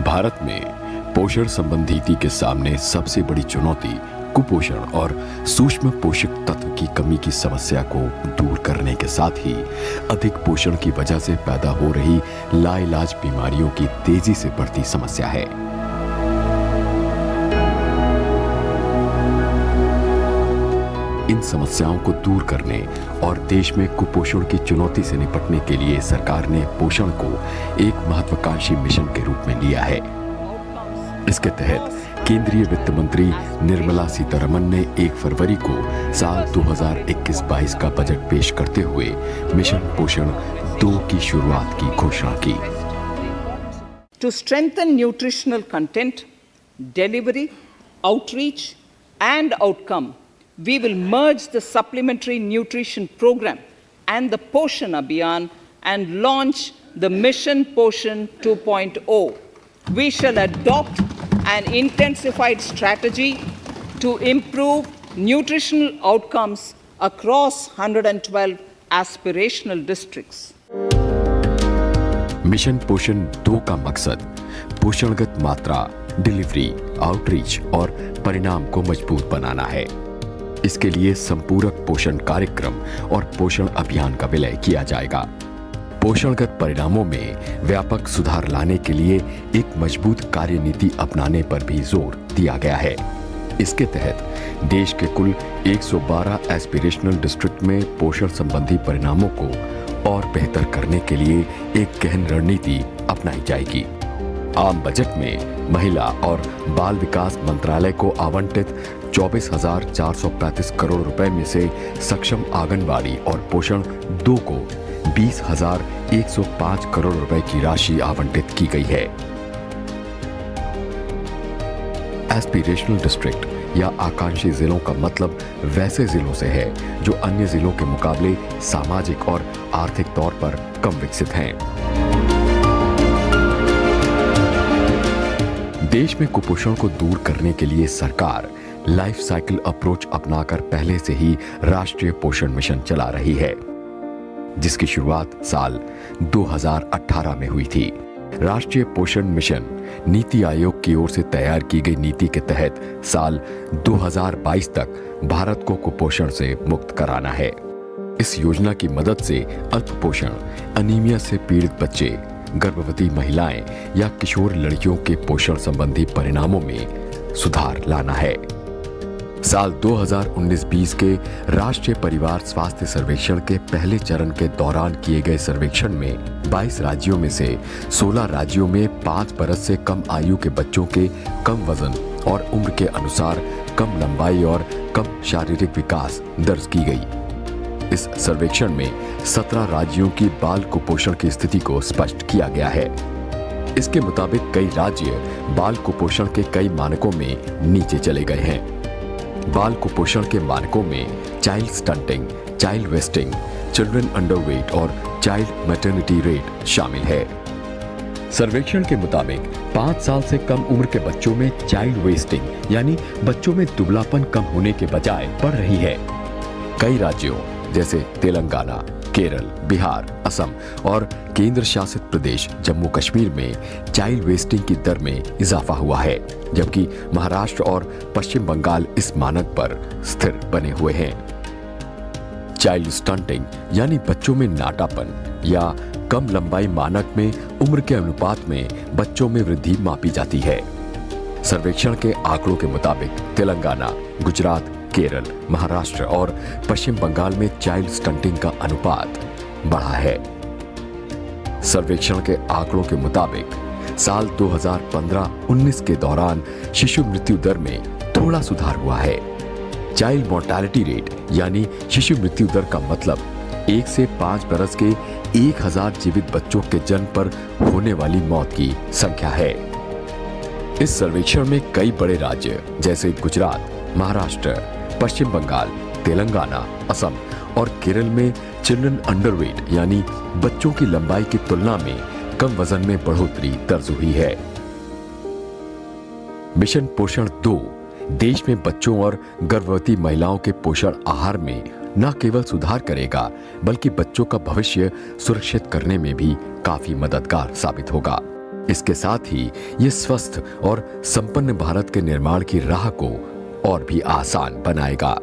भारत में पोषण संबंधी नीति के सामने सबसे बड़ी चुनौती कुपोषण और सूक्ष्म पोषक तत्व की कमी की समस्या को दूर करने के साथ ही अधिक पोषण की वजह से पैदा हो रही लाइलाज बीमारियों की तेजी से बढ़ती समस्या है। इन समस्याओं को दूर करने और देश में कुपोषण की चुनौती से निपटने के लिए सरकार ने पोषण को एक महत्वाकांक्षी मिशन के रूप में लिया है। इसके तहत केंद्रीय वित्त मंत्री निर्मला सीतारमण ने 1 फरवरी को साल 2021-22 का बजट पेश करते हुए मिशन पोषण 2 की शुरुआत की घोषणा की। To strengthen nutritional content, delivery, outreach and outcome, we will merge the supplementary nutrition program and the Poshan Abhiyan and launch the Mission Poshan 2.0. We shall adopt an intensified strategy to improve nutritional outcomes across 112 aspirational districts. Mission पोषण 2 का मकसद पोषणगत मात्रा, delivery, outreach और परिणाम को मजबूत बनाना है। इसके लिए संपूरक पोषण कार्यक्रम और पोषण अभियान का विलय किया जाएगा। पोषणगत परिणामों में व्यापक सुधार लाने के लिए एक मजबूत कार्यनीति अपनाने पर भी जोर दिया गया है। इसके तहत देश के कुल 112 एस्पिरेशनल डिस्ट्रिक्ट में पोषण संबंधी परिणामों को और बेहतर करने के लिए एक गहन रणनीति अपनाई जाएगी। आम बजट में महिला और बाल विकास मंत्रालय को आवंटित 24,435 करोड़ रुपए में से सक्षम आंगनबाड़ी और पोषण 2 को 20,105 करोड़ रुपए की राशि आवंटित की गई है। एस्पिरेशनल डिस्ट्रिक्ट या आकांक्षी जिलों का मतलब वैसे जिलों से है जो अन्य जिलों के मुकाबले सामाजिक और आर्थिक तौर पर कम विकसित हैं। देश में कुपोषण को दूर करने के लिए सरकार लाइफ साइकिल अप्रोच अपनाकर पहले से ही राष्ट्रीय पोषण मिशन चला रही है, जिसकी शुरुआत साल 2018 में हुई थी। राष्ट्रीय पोषण मिशन नीति आयोग की ओर से तैयार की गई नीति के तहत साल 2022 तक भारत को कुपोषण से मुक्त कराना है। इस योजना की मदद से अल्पपोषण, अनीमिया से पीड़ित बच्चे, गर्भवती महिलाएं या किशोर लड़कियों के पोषण संबंधी परिणामों में सुधार लाना है। साल 2019-20 के राष्ट्रीय परिवार स्वास्थ्य सर्वेक्षण के पहले चरण के दौरान किए गए सर्वेक्षण में 22 राज्यों में से 16 राज्यों में 5 बरस से कम आयु के बच्चों के कम वजन और उम्र के अनुसार कम लंबाई और कम शारीरिक विकास दर्ज की गई। इस सर्वेक्षण में 17 राज्यों की बाल कुपोषण की स्थिति को स्पष्ट किया गया है। इसके मुताबिक कई राज्य बाल कुपोषण के कई मानकों में नीचे चले गए हैं। बाल कुपोषण के मानकों में child stunting, child wasting, children underweight और चाइल्ड मैटरनिटी रेट शामिल है। सर्वेक्षण के मुताबिक 5 साल से कम उम्र के बच्चों में चाइल्ड वेस्टिंग यानी बच्चों में दुबलापन कम होने के बजाय बढ़ रही है। कई राज्यों जैसे तेलंगाना, केरल, बिहार, असम और केंद्र शासित प्रदेश जम्मू कश्मीर में चाइल्ड वेस्टिंग की दर में इजाफा हुआ है, जबकि महाराष्ट्र और पश्चिम बंगाल इस मानक पर स्थिर बने हुए हैं। चाइल्ड स्टंटिंग यानी बच्चों में नाटापन या कम लंबाई मानक में उम्र के अनुपात में बच्चों में वृद्धि मापी जाती है। सर्वेक्षण के आंकड़ों के मुताबिक तेलंगाना, गुजरात, केरल, महाराष्ट्र और पश्चिम बंगाल में चाइल्ड स्टंटिंग का अनुपात बढ़ा है। सर्वेक्षण के आंकड़ों के मुताबिक साल 2015-19 के दौरान शिशु मृत्यु दर में थोड़ा सुधार हुआ है। चाइल्ड मोर्टेलिटी रेट यानी शिशु मृत्यु दर का मतलब 1 से 5 बरस के 1000 जीवित बच्चों के जन्म पर होने वाली मौत की संख्या है। इस सर्वेक्षण में कई बड़े राज्य जैसे गुजरात, महाराष्ट्र, पश्चिम बंगाल, तेलंगाना, असम और केरल में चिल्ड्रन अंडरवेट यानी बच्चों की लंबाई की तुलना में कम वजन में बढ़ोतरी दर्ज हुई है। मिशन पोषण 2 देश में बच्चों और गर्भवती महिलाओं के पोषण आहार में न केवल सुधार करेगा बल्कि बच्चों का भविष्य सुरक्षित करने में भी काफी मददगार साबित होगा। इसके साथ ही ये स्वस्थ और संपन्न भारत के निर्माण की राह को और भी आसान बनाएगा।